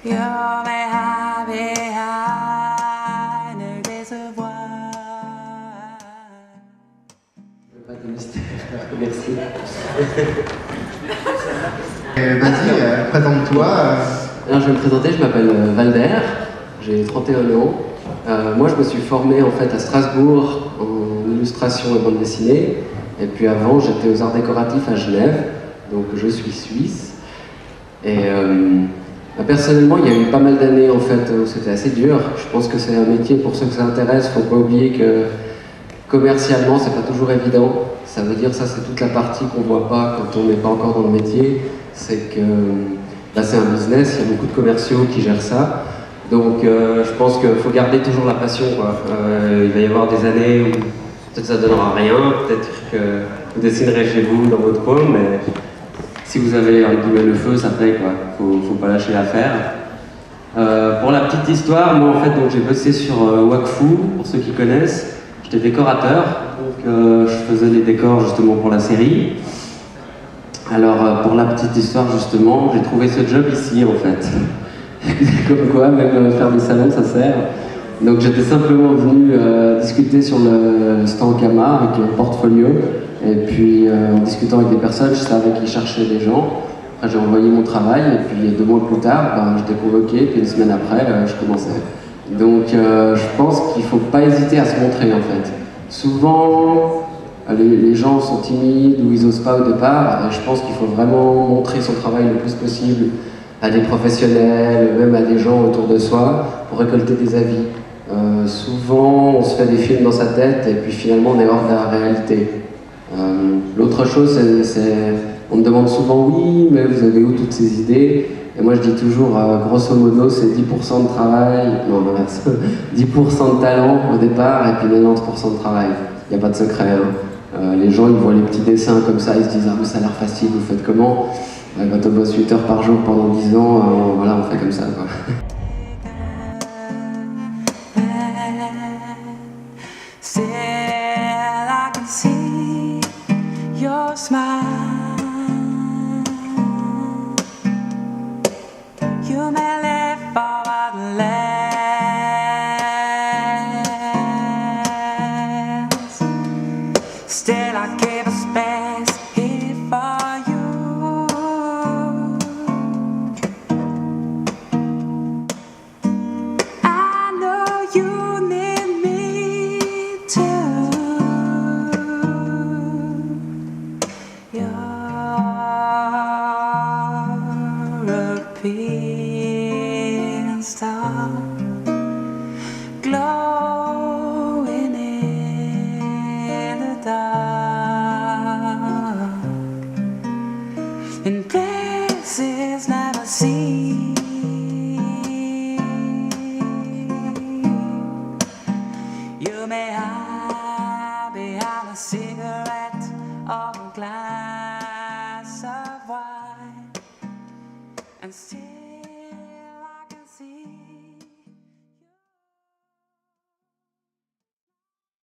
You may hide behind a glaze of wine. Pas de mystère, merci. Vas-y, présente-toi. Alors je vais me présenter, je m'appelle Valder, j'ai 31 ans. Moi je me suis formé en fait à Strasbourg en illustration et bande dessinée. Et puis avant j'étais aux arts décoratifs à Genève, donc je suis suisse. Et personnellement il y a eu pas mal d'années en fait où c'était assez dur. Je pense que c'est un métier pour ceux que ça intéresse, faut pas oublier que commercialement c'est pas toujours évident. Ça veut dire ça c'est toute la partie qu'on voit pas quand on n'est pas encore dans le métier. C'est que là c'est un business, il y a beaucoup de commerciaux qui gèrent ça. Donc je pense qu'il faut garder toujours la passion, quoi. Il va y avoir des années où peut-être ça ne donnera rien, peut-être que vous dessinerez chez vous dans votre coin, mais si vous avez le feu, ça paye, quoi. Faut pas lâcher l'affaire. Pour la petite histoire, moi en fait j'ai bossé sur Wakfu, pour ceux qui connaissent. J'étais décorateur, donc je faisais les décors justement pour la série. Alors pour la petite histoire justement, j'ai trouvé ce job ici en fait. Comme quoi, même faire des salons ça sert. Donc j'étais simplement venu discuter sur le stand Gamma avec le portfolio. Et puis en discutant avec des personnes, je savais qu'ils cherchaient des gens. Après j'ai envoyé mon travail et puis 2 mois plus tard, j'étais convoqué. Puis 1 semaine après, je commençais. Donc je pense qu'il ne faut pas hésiter à se montrer en fait. Souvent, les gens sont timides ou ils n'osent pas au départ. Et je pense qu'il faut vraiment montrer son travail le plus possible à des professionnels, même à des gens autour de soi, pour récolter des avis. Souvent, on se fait des films dans sa tête et puis finalement on est hors de la réalité. L'autre chose, c'est on me demande souvent « oui, mais vous avez où toutes ces idées ?» Et moi je dis toujours, grosso modo, c'est 10% de travail, non, l'inverse, 10% de talent au départ et puis 90% de travail. Il n'y a pas de secret. Hein. Les gens, ils voient les petits dessins comme ça, ils se disent « ah, mais ça a l'air facile, vous faites comment ?» Quand on bosse 8 heures par jour pendant 10 ans, voilà, on fait comme ça, quoi. Still I can see your smile. You may live for what lasts. Still I keep a space here for you. I know you need me too. European star, glowing in the dark, in places never seen. You may hide behind a cigarette or a glass of wine and still